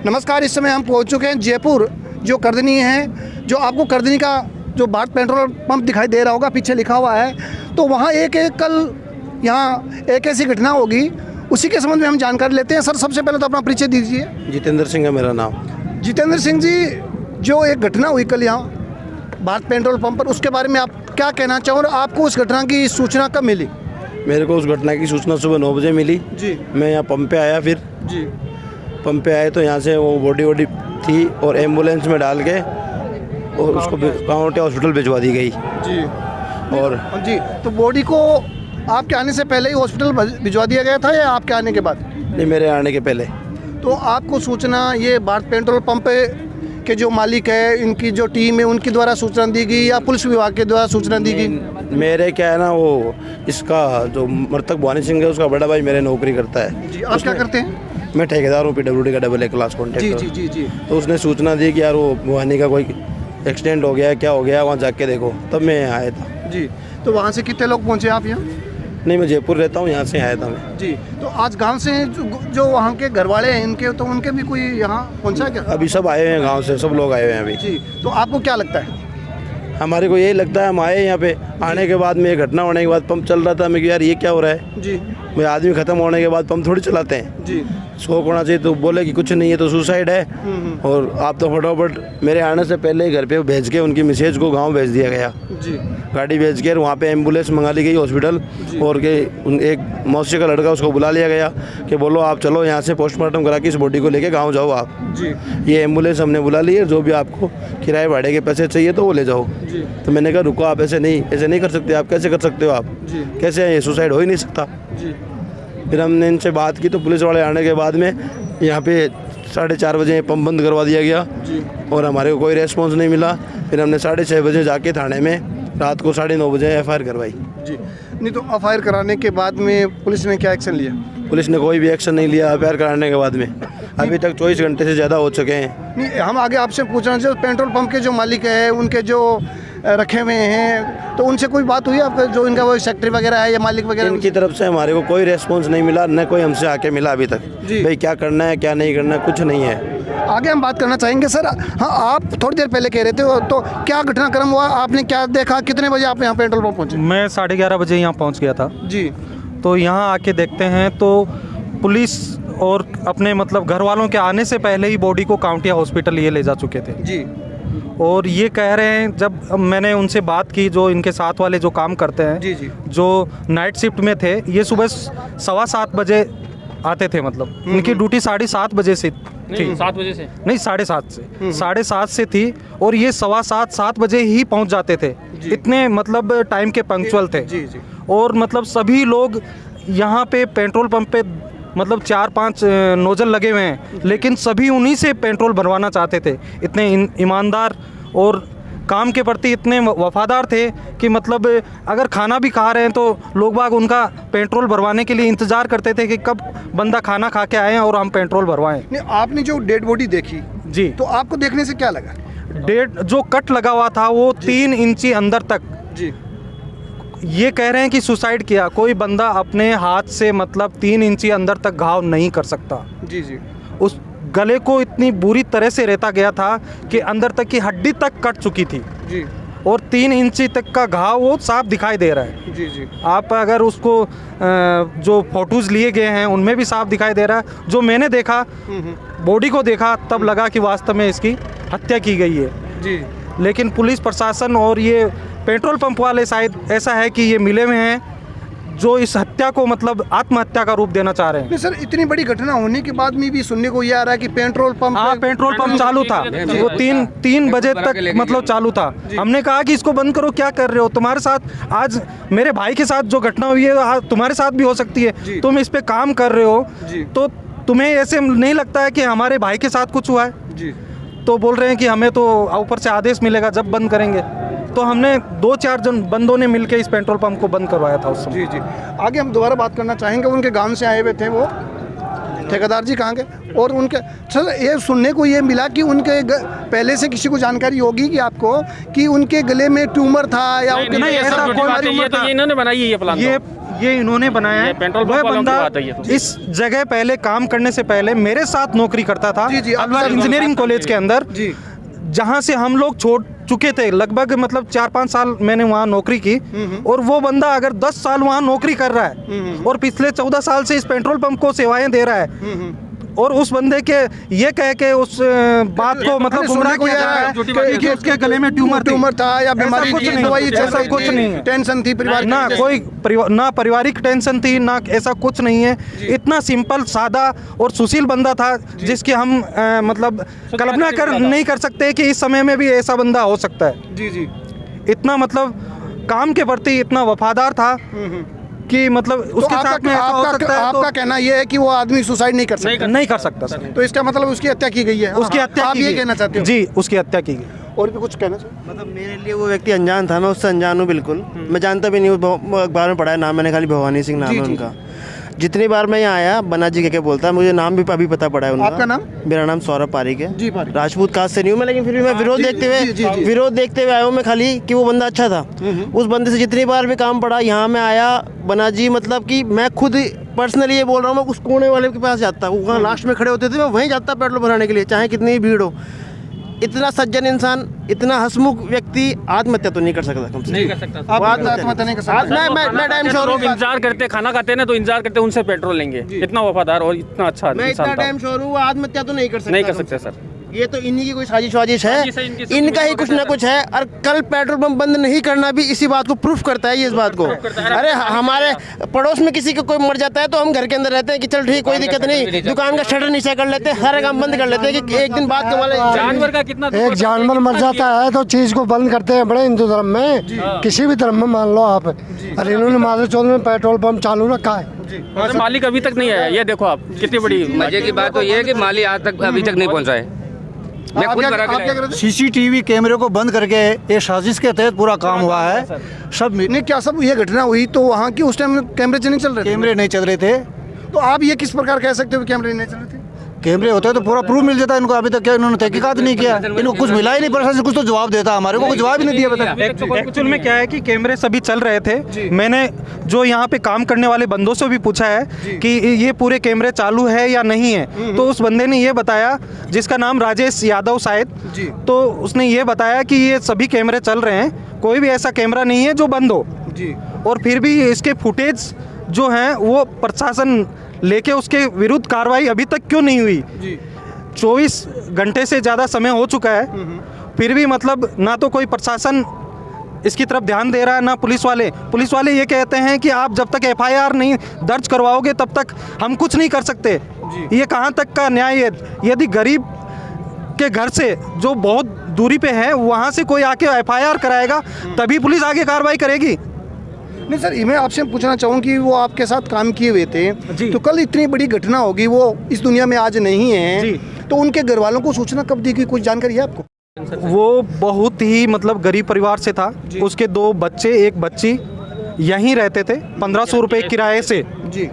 नमस्कार, इस समय हम पहुंच चुके हैं जयपुर जो करधनी है, जो आपको करधनी का जो भारत पेट्रोल पंप दिखाई दे रहा होगा, पीछे लिखा हुआ है। तो वहाँ एक कल यहाँ एक ऐसी घटना होगी, उसी के संबंध में हम जानकारी लेते हैं। सर, सबसे पहले तो अपना परिचय दीजिए। जितेंद्र सिंह है मेरा नाम। जितेंद्र सिंह जी, जो एक घटना हुई कल यहाँ भारत पेट्रोल पंप पर, उसके बारे में आप क्या कहना चाहो और आपको उस घटना की सूचना कब मिली? मेरे को उस घटना की सूचना सुबह 9 बजे मिली जी। मैं यहाँ पंप पे आया, फिर जी पंप पे आए तो यहाँ से वो बॉडी थी और एम्बुलेंस में डाल के और उसको कांवटे हॉस्पिटल भिजवा दी गई। जी। और जी, तो बॉडी को आपके आने से पहले ही हॉस्पिटल भिजवा दिया गया था या आपके आने के बाद? नहीं, मेरे आने के पहले। तो आपको सूचना ये भारत पेट्रोल पंप के जो मालिक है, इनकी जो टीम है, उनके द्वारा सूचना दी गई या पुलिस विभाग के द्वारा सूचना दी गई? मेरे क्या है ना, वो इसका जो मृतक भवानी सिंह है उसका बड़ा भाई मेरे नौकरी करता है। जी, आप क्या करते हैं? मैं ठेकेदार हूँ, PWD का डबल A क्लास कॉन्ट्रैक्टर। जी जी जी जी। तो उसने सूचना दी कि यार वो भवानी का कोई एक्सीडेंट हो गया, क्या हो गया, वहाँ जाके देखो। तब मैं यहाँ आया था। जी, तो वहाँ से कितने लोग पहुँचे आप यहाँ? नहीं, मैं जयपुर रहता हूँ, यहाँ से आया था मैं। जी, तो आज गांव से जो वहाँ के घर वाले हैं इनके, तो उनके भी कोई यहाँ पहुँचा क्या? अभी सब आए हुए हैं गांव से, सब लोग आए हुए हैं अभी। जी, तो आपको क्या लगता है? हमारे को यही लगता है, हम आए यहाँ पे, आने के बाद में ये घटना होने के बाद पंप चल रहा था, मैं यार ये क्या हो रहा है। जी। मैं आदमी ख़त्म होने के बाद पंप थोड़ी चलाते हैं। जी। शौक होना चाहिए। तो बोले कि कुछ नहीं है तो सुसाइड है। और आप तो फटाफट मेरे आने से पहले ही घर पे भेज के उनकी मिसेज को गांव भेज दिया गया। जी। गाड़ी भेज के वहाँ पे एम्बुलेंस मंगा ली गई हॉस्पिटल, और के एक मौसी का लड़का उसको बुला लिया गया कि बोलो आप चलो यहाँ से पोस्टमार्टम करा के इस बॉडी को लेके गाँव जाओ आप। जी। ये एम्बुलेंस हमने बुला ली है, जो भी आपको किराए भाड़े के पैसे चाहिए तो वो ले जाओ। जी। तो मैंने कहा रुको, आप ऐसे नहीं कर सकते। आप कैसे कर सकते हो? आप जी। कैसे, ये सुसाइड हो ही नहीं सकता। जी। फिर हमने इनसे बात की तो पुलिस वाले आने के बाद में यहाँ पे 4:30 बजे पंप बंद करवा दिया गया। जी। और हमारे को कोई रेस्पॉन्स नहीं मिला। फिर हमने 6:30 बजे जाके थाने में रात को 9:30 बजे FIR करवाई। जी, नहीं तो FIR कराने के बाद में पुलिस ने क्या एक्शन लिया? पुलिस ने कोई भी एक्शन नहीं लिया FIR कराने के बाद में। अभी तक 24 घंटे से ज़्यादा हो चुके हैं। नहीं, हम आगे आपसे पूछना चाहिए, पेट्रोल पंप के जो मालिक है, उनके जो रखे हुए हैं, तो उनसे कोई बात हुई आपका, जो इनका वो सेक्रेटरी वगैरह है या मालिक वगैरह? इनकी तरफ से हमारे को कोई रेस्पॉन्स नहीं मिला, न कोई हमसे आके मिला अभी तक। जी। भाई क्या करना है क्या नहीं करना है, कुछ नहीं है। आगे हम बात करना चाहेंगे। सर, हाँ, आप थोड़ी देर पहले कह रहे थे, तो क्या घटनाक्रम हुआ, आपने क्या देखा, कितने बजे आप यहाँ पेट्रोल पंप पहुँचे? मैं 11:30 बजे यहाँ पहुँच गया था। जी। तो यहाँ आके देखते हैं तो पुलिस और अपने मतलब घर वालों के आने से पहले ही बॉडी को काउंटिया हॉस्पिटल ये ले जा चुके थे। जी। और ये कह रहे हैं, जब मैंने उनसे बात की, जो इनके साथ वाले जो काम करते हैं, जी जी, जो नाइट शिफ्ट में थे, ये सुबह 7:15 बजे आते थे। मतलब इनकी ड्यूटी 7:30 बजे से थी। 7 बजे से नहीं, 7:30 से 7:30 से थी, और ये 7:15 बजे ही पहुंच जाते थे। इतने मतलब टाइम के पंक्चुअल थे। जी जी। और और मतलब सभी लोग यहाँ पे पेट्रोल पंप पे मतलब 4-5 नोजल लगे हुए हैं, लेकिन सभी उन्हीं से पेट्रोल भरवाना चाहते थे। इतने ईमानदार और काम के प्रति इतने वफादार थे कि मतलब अगर खाना भी खा रहे हैं तो लोग बाग उनका पेट्रोल भरवाने के लिए इंतज़ार करते थे कि कब बंदा खाना खा के आए और हम पेट्रोल भरवाएं। नहीं, आपने जो डेड बॉडी देखी, जी, तो आपको देखने से क्या लगा? जो कट लगा हुआ था वो 3 इंची अंदर तक। जी। ये कह रहे हैं कि सुसाइड किया। कोई बंदा अपने हाथ से मतलब 3 इंची अंदर तक घाव नहीं कर सकता। जी जी। उस गले को इतनी बुरी तरह से रेता गया था कि अंदर तक की हड्डी तक कट चुकी थी। जी। और 3 इंची तक का घाव वो साफ दिखाई दे रहा है। जी जी। आप अगर उसको जो फोटोज़ लिए गए हैं उनमें भी साफ दिखाई दे रहा है। जो मैंने देखा, बॉडी को देखा, तब लगा कि वास्तव में इसकी हत्या की गई है। जी। लेकिन पुलिस प्रशासन और ये पेट्रोल पंप वाले शायद ऐसा है कि ये मिले हुए हैं जो इस हत्या को मतलब आत्महत्या का रूप देना चाह रहे हैं। नहीं सर, इतनी बड़ी घटना होने के बाद में भी सुनने को ये आ रहा है कि पेट्रोल पंप, हाँ, पेट्रोल पंप चालू था। वो 3 बजे तक मतलब चालू था। हमने कहा कि इसको बंद करो, क्या कर रहे हो? तुम्हारे साथ आज मेरे भाई के साथ जो घटना हुई है तुम्हारे साथ भी हो सकती है। तुम इस पे काम कर रहे हो, तो तुम्हें ऐसे नहीं लगता है कि हमारे भाई के साथ कुछ हुआ है? जी। तो बोल रहे हैं कि हमें तो ऊपर से आदेश मिलेगा जब बंद करेंगे। तो हमने 2-4 जन बंदों ने मिलकर इस पेट्रोल पंप को बंद करवाया था उस समय। जी जी। आगे हम दोबारा बात करना चाहेंगे, उनके गांव से आए हुए थे वो ठेकेदार जी, कहाँ के? और उनके सर, ये सुनने को ये मिला कि उनके पहले से किसी को जानकारी होगी कि आपको कि उनके गले में ट्यूमर था या नहीं, ऐसा कोई ये तो इन्होंने बनाई है ये प्लान। ये इन्होंने बनाया है। ये पेट्रोल वह पंप वालों बंदा की बात है ये तो। इस जगह पहले काम करने से पहले मेरे साथ नौकरी करता था जी, अलवर अफसर इंजीनियरिंग कॉलेज के अंदर, जी। जहाँ से हम लोग छोड़ चुके थे। लगभग मतलब 4-5 साल मैंने वहाँ नौकरी की, और वो बंदा अगर 10 साल वहाँ नौकरी कर रहा है और पिछले 14 साल से इस पेट्रोल पंप को सेवाएं दे रहा है, और उस बंदे के ये कह के उस बात को मतलब गुमराह किया जा रहा है कि उसके गले में ट्यूमर था या बीमारी कुछ की नहीं, दवाई चल ऐसा रही कुछ थी, नहीं है। टेंशन थी परिवार ना की, कोई ना पारिवारिक टेंशन थी, ना ऐसा कुछ नहीं है। इतना सिंपल सादा और सुशील बंदा था जिसकी हम मतलब कल्पना नहीं कर सकते कि इस समय में भी ऐसा बंदा हो सकता है। जी जी। इतना मतलब काम के प्रति इतना वफादार था कि मतलब उसके तो साथ में ऐसा हो सकता है। आपका कहना यह है कि वो आदमी सुसाइड नहीं कर सकता, नहीं कर सकता सर। तो इसका मतलब उसकी हत्या की गई है। उसकी हत्या आप की ये गई। कहना चाहते हो? जी, उसकी हत्या की गई। और भी कुछ कहना चाहिए? मतलब मेरे लिए वो व्यक्ति अनजान था, मैं उससे अनजान हूँ बिल्कुल। मैं जानता भी नहीं हूँ, अखबार में पढ़ा है नाम मैंने, खाली भवानी सिंह नाम है उनका। जितनी बार मैं यहाँ आया बना जी कह के बोलता है, मुझे नाम भी अभी पता पड़ा है उनका। आपका नाम? मेरा नाम सौरभ पारिक है जी, पारिक। राजपूत कास्ट से नहीं हूँ मैं, लेकिन फिर भी मैं विरोध जी, देखते जी, जी, हुए जी। विरोध देखते हुए आया हूँ मैं खाली कि वो बंदा अच्छा था। उस बंदे से जितनी बार भी काम पड़ा यहाँ मैं आया बना जी, मतलब कि मैं खुद पर्सनली ये बोल रहा हूँ, मैं उस कोने वाले के पास जाता, वो वहाँ लास्ट में खड़े होते थे, मैं वहीं जाता पेट्रोल भराने के लिए, चाहे कितनी भीड़ हो। इतना सज्जन इंसान, इतना हंसमुख व्यक्ति आत्महत्या तो नहीं कर सकता कम से नहीं कर सकता। आप आत्महत्या नहीं कर सकते? मैं टाइम लोग श्योर हूँ, इंतजार करते, खाना खाते हैं ना तो इंतजार करते उनसे पेट्रोल लेंगे। इतना वफादार और इतना अच्छा मैं इतना इंसान था। टाइम श्योर हूँ, आत्महत्या तो नहीं कर सकता। नहीं कर सकते सर। ये तो इन्हीं की कोई साजिश वाजिश साजिश है है, इनकी, इनका ही कुछ ना कुछ है। और कल पेट्रोल पंप बंद नहीं करना भी इसी बात को प्रूफ करता है, ये इस बात को। अरे हमारे पड़ोस में किसी को कोई मर जाता है तो हम घर के अंदर रहते हैं कि चल ठीक, कोई दिक्कत नहीं, दुकान का शटर नीचे कर लेते हैं, सारे काम बंद कर लेते हैं कि एक दिन बाद वाले जानवर का कितना एक जानवर मर जाता है तो चीज को बंद करते हैं बड़े हिंदू धर्म में, किसी भी धर्म में मान लो आप। और इन्होंने माधव चौधरी में पेट्रोल पंप चालू रखा है। मालिक अभी तक नहीं आया। ये देखो आप कितनी बड़ी मजे की बात तो ये है कि माली आज तक अभी तक नहीं पहुंचा है। मैं आप खुद क्या भरा के आप क्या लाया। कह रहे थे? सीसीटीवी कैमरे को बंद करके ये साजिश के तहत पूरा काम हुआ है। सब नहीं, क्या सब ये घटना हुई तो वहाँ की उस टाइम कैमरे नहीं चल रहे थे? कैमरे नहीं चल रहे थे। तो आप ये किस प्रकार कह सकते हो कि कैमरे नहीं चल रहे थे? कैमरे होते तो पूरा प्रूफ मिल जाता इनको। अभी तक क्या इन्होंने तहकीकात नहीं किया, इनको कुछ मिला ही नहीं। प्रशासन कुछ तो जवाब देता, हमारे को कुछ जवाब ही नहीं दिया अभी तक। एक्चुअल में क्या है कि कैमरे सभी चल रहे थे। मैंने जो यहाँ पे काम करने वाले बंदों से भी पूछा है कि ये पूरे कैमरे चालू है या नहीं है, तो उस बंदे ने ये बताया, जिसका नाम राजेश यादव शायद, तो उसने ये बताया कि ये सभी कैमरे चल रहे हैं, कोई भी ऐसा कैमरा नहीं है जो बंद हो। जी। और फिर भी इसके फुटेज जो हैं वो प्रशासन लेके उसके विरुद्ध कार्रवाई अभी तक क्यों नहीं हुई? 24 घंटे से ज़्यादा समय हो चुका है, फिर भी मतलब ना तो कोई प्रशासन इसकी तरफ ध्यान दे रहा है, ना पुलिस वाले ये कहते हैं कि आप जब तक एफआईआर नहीं दर्ज करवाओगे तब तक हम कुछ नहीं कर सकते। ये कहाँ तक का न्याय है? यदि गरीब के घर से जो बहुत दूरी पे है वहाँ से कोई आके एफआईआर कराएगा तभी पुलिस आगे कार्रवाई करेगी। नहीं सर, मैं आपसे पूछना चाहूँ कि वो आपके साथ काम किए हुए थे, तो कल इतनी बड़ी घटना होगी, वो इस दुनिया में आज नहीं है, तो उनके घर वालों को सूचना कब दी? कुछ जानकारी है आपको? वो बहुत ही मतलब गरीब परिवार से था। उसके 2 बच्चे, 1 बच्ची यहीं रहते थे 1500 रुपये किराए से। जी।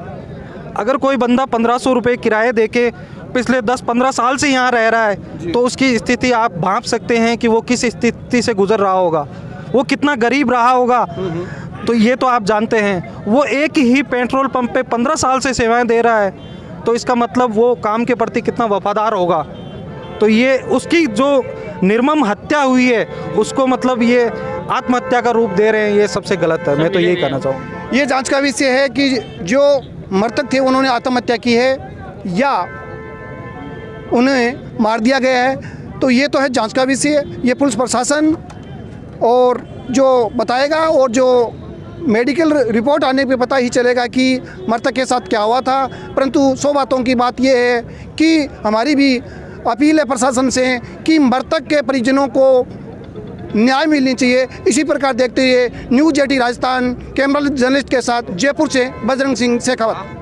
अगर कोई बंदा 1500 रुपये किराए देके पिछले 10-15 साल से यहाँ रह रहा है तो उसकी स्थिति आप भांप सकते हैं कि वो किस स्थिति से गुजर रहा होगा, वो कितना गरीब रहा होगा। तो ये तो आप जानते हैं। वो एक ही पेट्रोल पंप पे 15 साल से सेवाएं दे रहा है, तो इसका मतलब वो काम के प्रति कितना वफादार होगा। तो ये उसकी जो निर्मम हत्या हुई है उसको मतलब ये आत्महत्या का रूप दे रहे हैं, ये सबसे गलत है। मैं तो यही कहना चाहूँगा। ये जांच का विषय है कि जो मृतक थे उन्होंने आत्महत्या की है या उन्हें मार दिया गया है, तो ये तो है जांच का विषय। ये पुलिस प्रशासन और जो बताएगा, और जो मेडिकल रिपोर्ट आने पे पता ही चलेगा कि मृतक के साथ क्या हुआ था। परंतु 100 बातों की बात यह है कि हमारी भी अपील है प्रशासन से कि मृतक के परिजनों को न्याय मिलनी चाहिए। इसी प्रकार देखते हुए न्यूज़ 18 राजस्थान कैमरा जर्नलिस्ट के साथ जयपुर से बजरंग सिंह शेखावत।